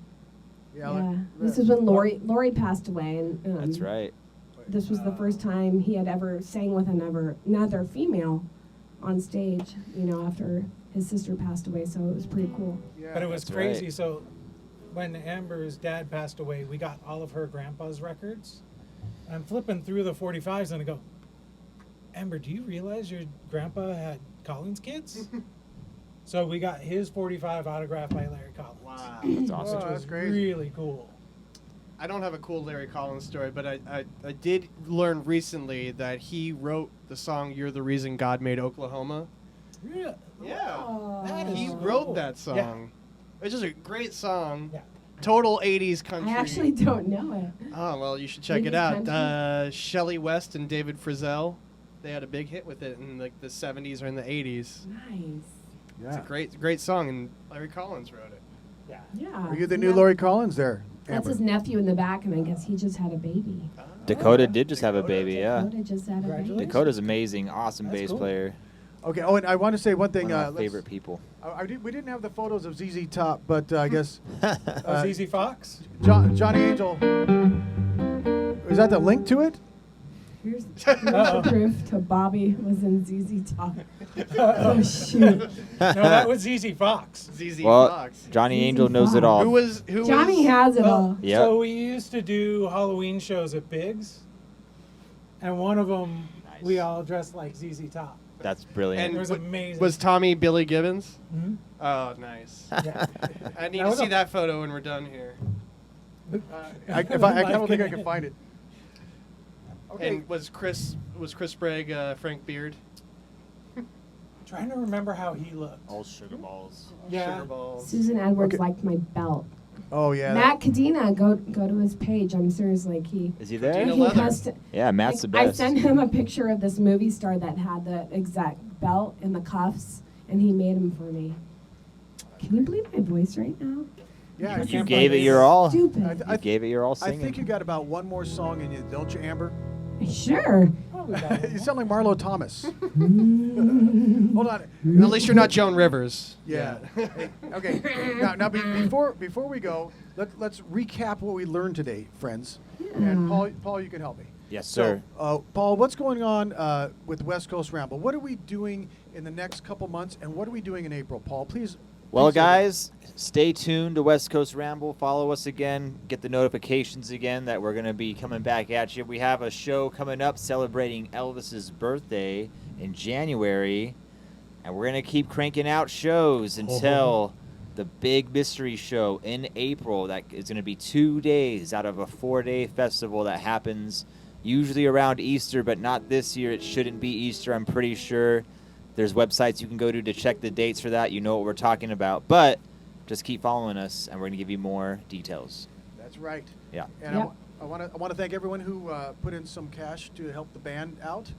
Yeah. Yeah. Like, This is when Lori passed away. And That's right. this was the first time he had ever sang with another female on stage, after his sister passed away. So it was pretty cool. Yeah. But it was That's crazy. right. So when Amber's dad passed away, we got all of her grandpa's records. I'm flipping through the 45s and I go, Amber, do you realize your grandpa had Collins kids? So we got his 45 autographed by Larry Collins. Wow. That's awesome. Oh, Which was that's crazy. really cool. I don't have a cool Larry Collins story, but I did learn recently that he wrote the song "You're the Reason God Made Oklahoma." Really? Yeah. That is He cool. wrote that song. Yeah. It's just a great song. Yeah. Total 80s country. I actually don't know it. Oh, well, you should check it 80s out. country? Shelley West and David Frizzell, they had a big hit with it in like the 70s or in the 80s. Nice. It's a great song, and Larry Collins wrote it. Yeah. Yeah. Are you the new Lori Collins there? That's Amber? his nephew in the back, and I guess he just had a baby. Dakota did just have a baby, yeah. Dakota just had a baby. Congratulations. Dakota's amazing, awesome That's bass cool. player. Okay. Oh, and I want to say one thing. One of my let's- favorite people. we didn't have the photos of ZZ Top, but I guess Oh, ZZ Fox? Johnny Angel. Is that the link to it? Here's Uh-oh. proof to Bobby was in ZZ Top. Oh, shoot. No, that was ZZ Fox. ZZ Well, Fox. Johnny ZZ Angel knows it Fox. all. Who Johnny was, has it Well, all. Yep. So we used to do Halloween shows at Biggs, and one of them we all dressed like ZZ Top. That's brilliant. It was w- amazing. Was Tommy Billy Gibbons? Mhm. Oh, nice. Yeah. I need That to was see a- that photo when we're done here. I don't think I can find it. Okay. And was Chris Bragg Frank Beard? Trying to remember how he looked. All sugar balls. Yeah. Sugar balls. Susan Edwards Okay. liked my belt. Oh yeah. Matt Cadena, go to his page. I'm serious, like he. Is he there? Cadena he leather. custom- Yeah, Matt's like, the I best. sent him a picture of this movie star that had the exact belt and the cuffs, and he made them for me. Can you believe my voice right now? Yeah. You I You can't gave it find your all. Stupid. You gave it your all I singing. think you got about one more song in you, don't you, Amber? Sure. Oh, we got You one. sound like Marlo Thomas. Mm. Hold on. At least you're not Joan Rivers. Yeah. Hey, okay. Now before we go, let's recap what we learned today, friends. And Paul, you can help me. Yes, sir. So, Paul, what's going on with West Coast Ramble? What are we doing in the next couple months, and what are we doing in April? Paul, please. Well, please say that. guys, stay tuned to West Coast Ramble. Follow us again. Get the notifications again that we're going to be coming back at you. We have a show coming up celebrating Elvis's birthday in January, and we're going to keep cranking out shows until the big mystery show in April. That is going to be 2 days out of a 4-day festival that happens usually around Easter, but not this year. It shouldn't be Easter, I'm pretty sure. There's websites you can go to check the dates for that. You know what we're talking about. But just keep following us, and we're going to give you more details. That's right. Yeah. And Yep. I want to thank everyone who put in some cash to help the band out.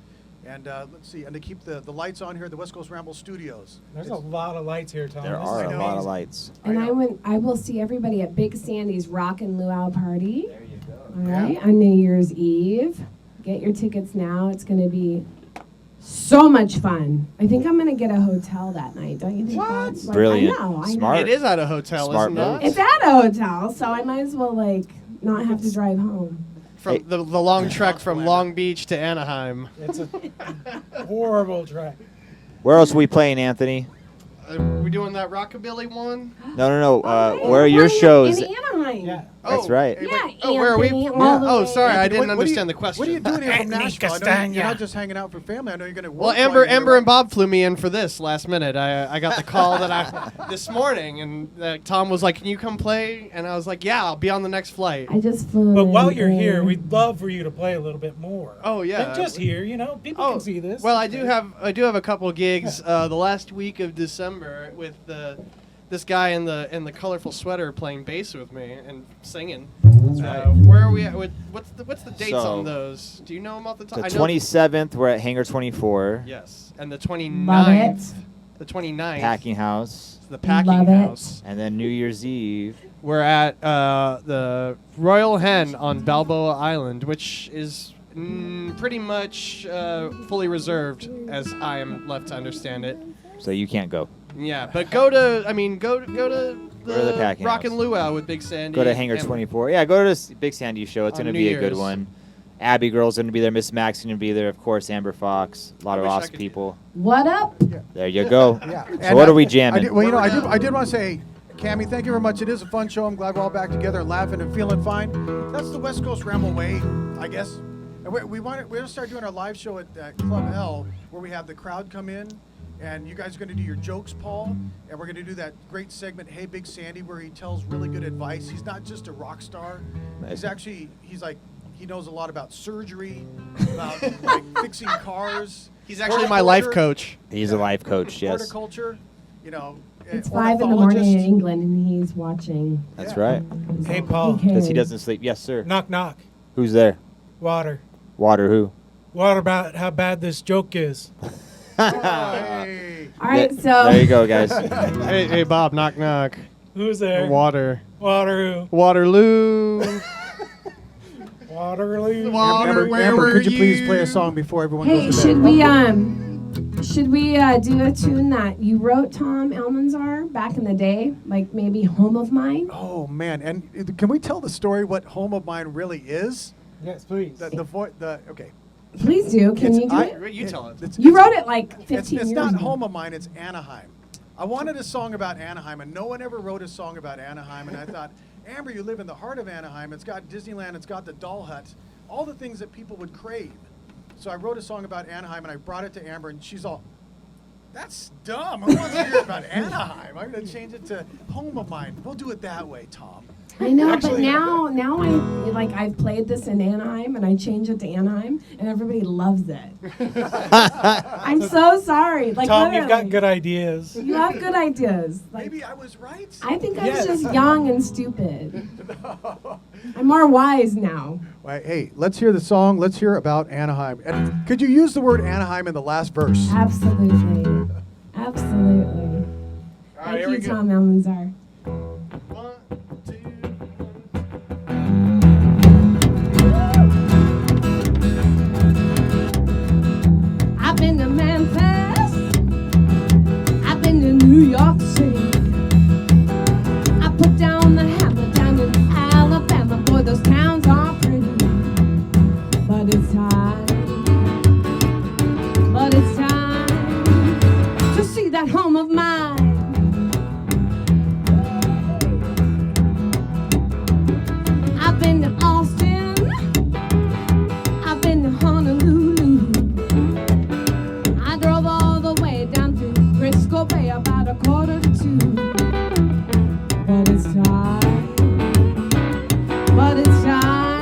And let's see, and to keep the lights on here at the West Coast Ramble Studios. There's a lot of lights here, Tom. There This are is a lot of amazing. lights. And I know. I will see everybody at Big Sandy's Rockin' Luau Party. There you go. All right, on New Year's Eve. Get your tickets now. It's going to be so much fun. I think I'm going to get a hotel that night. Don't you think? What? That's Brilliant. I know. Smart. It is at a hotel, Smart isn't it? move. It's at a hotel, so I might as well not have to drive home. From Hey. the long trek from Long Beach to Anaheim. It's a horrible track. Where else are we playing, Anthony? Are we doing that rockabilly one? No. Alright, Where are we're your playing shows? In Anaheim. Yeah. That's right. Hey, Yeah, wait. Oh, where are we? Anthony, Yeah. all the Oh, way. sorry, I didn't What do you- understand the question. What are you doing here from Anthony Nashville? I know Castagna. you're not just hanging out for family. I know you're going to work. Well, while Amber you're here. and Bob flew me in for this last minute. I got the call this morning, and Tom was like, "Can you come play?" And I was like, "Yeah, I'll be on the next flight." I just flew But in while you're there. here, we'd love for you to play a little bit more. Oh yeah, Than just here, people can see this. Well, I do have a couple gigs the last week of December with this guy in the colorful sweater playing bass with me and singing. Where are we at? What's the dates So, on those? Do you know them off the top? The I know- 27th, we're at Hangar 24, Yes, and the Love 29th. it. The 29th. Packing House, The Packing Love it. House. and then New Year's Eve. We're at the Royal Hen on Balboa Island, which is pretty much fully reserved, as I am left to understand it. So you can't go. Yeah, but go to the the Packing Rockin' House. Luau with Big Sandy. Go to Hangar and- 24. Yeah, go to this Big Sandy show. It's On going to New be a good Year's. one. Abby Girl's going to be there. Miss Max going to be there. Of course, Amber Fox. A lot of wish I awesome could- people. What up? There you go. Yeah. So what are we jamming? I did want to say, Cammie, thank you very much. It is a fun show. I'm glad we're all back together and laughing and feeling fine. That's the West Coast Ramble way, I guess. And we're going to start doing our live show at Club L, where we have the crowd come in, and you guys are going to do your jokes, Paul, and we're going to do that great segment, Hey Big Sandy, where he tells really good advice. He's not just a rock star. He's like, he knows a lot about surgery, about like fixing cars. He's actually my life coach. He's a life coach, yes. Horticulture, you know. It's 5 in the morning in England, and he's watching. That's right. Hey, Paul. Because he doesn't sleep. Yes, sir. Knock, knock. Who's there? Water. Water who? Water about how bad this joke is. Hey. All right, so. There you go, guys. Hey, Bob, knock, knock. Who's there? Water. Water who? Waterloo. Waterloo. Amber, could you please play a song before everyone Hey, goes to bed? should we do a tune that you wrote, Tom Almanzar, back in the day, like maybe Home of Mine? Oh man, and can we tell the story what Home of Mine really is? Yes, please. Okay. Please do. Can you do I- it? You tell it. You wrote it like 15 It's years not ago. Home of Mine, it's Anaheim. I wanted a song about Anaheim, and no one ever wrote a song about Anaheim, and I thought, Amber, you live in the heart of Anaheim. It's got Disneyland, it's got the doll hut, all the things that people would crave. So I wrote a song about Anaheim, and I brought it to Amber, and she's all, that's dumb. Who wants to hear about Anaheim? I'm going to change it to Home of Mine. We'll do it that way, Tom. I know, Actually- but now I've played this in Anaheim, and I changed it to Anaheim, and everybody loves it. I'm so sorry. Like, Tom, you've got literally. good ideas. You have good ideas. Like, Maybe I was right. I think I Yes. was just young and stupid. I'm more wise now. Right, hey, let's hear the song. Let's hear about Anaheim. And could you use the word Anaheim in the last verse? Absolutely. Absolutely. All right, here Thank we you, go. Tom Almanzar. 1, 2. I've been to Memphis. I've been to New York City. I put down the hammer down in Alabama. Boy, those towns are pretty. But it's time. But it's time to see that home of mine. I've been to Austin. I've been to Honolulu. I drove all the way down to Frisco Bay about 1:45. But it's time. But it's time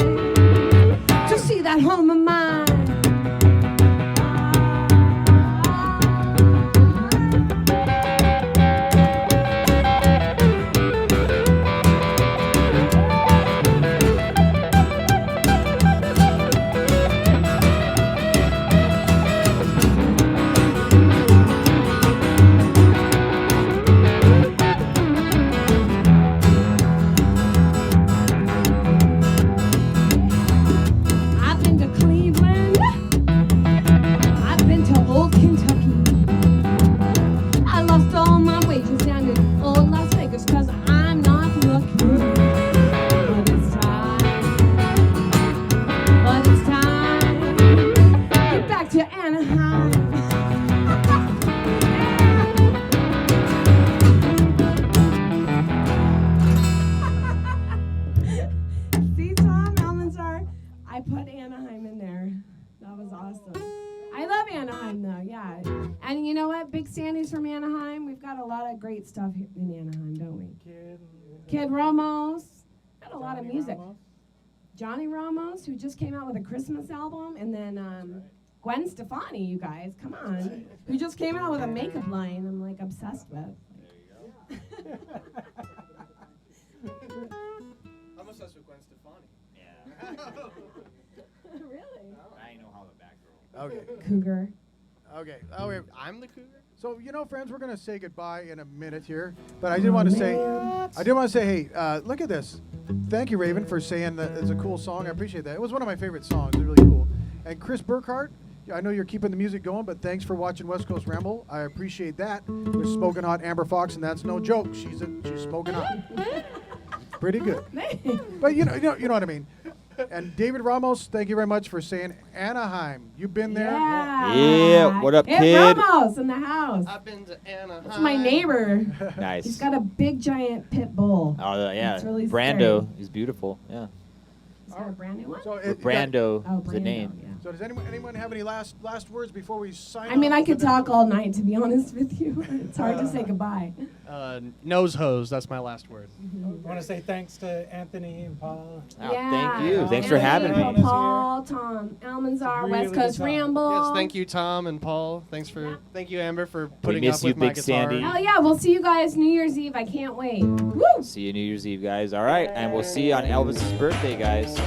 to see that home of mine. I've been to Cleveland. I've been to old Kentucky. I lost all my wages down in old Las Vegas 'cause I'm not lucky. But it's time. But it's time. Get back to Anaheim. See, Tom Almanzar, I put Anaheim in there. That was awesome. I love Anaheim, though, yeah. And you know what? Big Sandy's from Anaheim. We've got a lot of great stuff here in Anaheim, don't we? Kid Ramos. Got a lot of music. Johnny Ramos, who just came out with a Christmas album, and then Gwen Stefani, you guys, come on, who just came out with a makeup line I'm like obsessed with. I'm obsessed with Gwen Stefani. Yeah. Really? I know how the back girl. Okay. Cougar. Okay. Oh, wait. I'm the cougar? So, friends, we're going to say goodbye in a minute here. But I did want to say, hey, look at this. Thank you, Raven, for saying that it's a cool song. I appreciate that. It was one of my favorite songs. It's really cool. And Chris Burkhart, I know you're keeping the music going, but thanks for watching West Coast Ramble. I appreciate that. We're smoking hot Amber Foxx, and that's no joke. She's smoking hot. Pretty good. But you know what I mean. And David Ramos, thank you very much for saying Anaheim. You've been there? Yeah, what up, Hey, kid? Ramos in the house. I've been to Anaheim. That's my neighbor. Nice. He's got a big giant pit bull. Oh, yeah. It's really Brando is beautiful. Yeah. He's got a brand new one. So, Or Brando Oh, is the Brando, name. yeah. so does anyone have any last words before we sign I mean, off I for could the- talk all night, to be honest with you. It's hard to say goodbye. Nose hose. That's my last word. I want to say thanks to Anthony and Paul. Oh, thank you. Thanks for Anthony, having me. Paul, Tom, Almanzar, Really West Coast good song. Ramble. Yes, thank you, Tom and Paul. Thank you, Amber, for putting miss up you, with my Big guitar. Sandy. Hell yeah, we'll see you guys New Year's Eve. I can't wait. Woo! See you New Year's Eve, guys. All right. And we'll see you on Elvis's birthday, guys.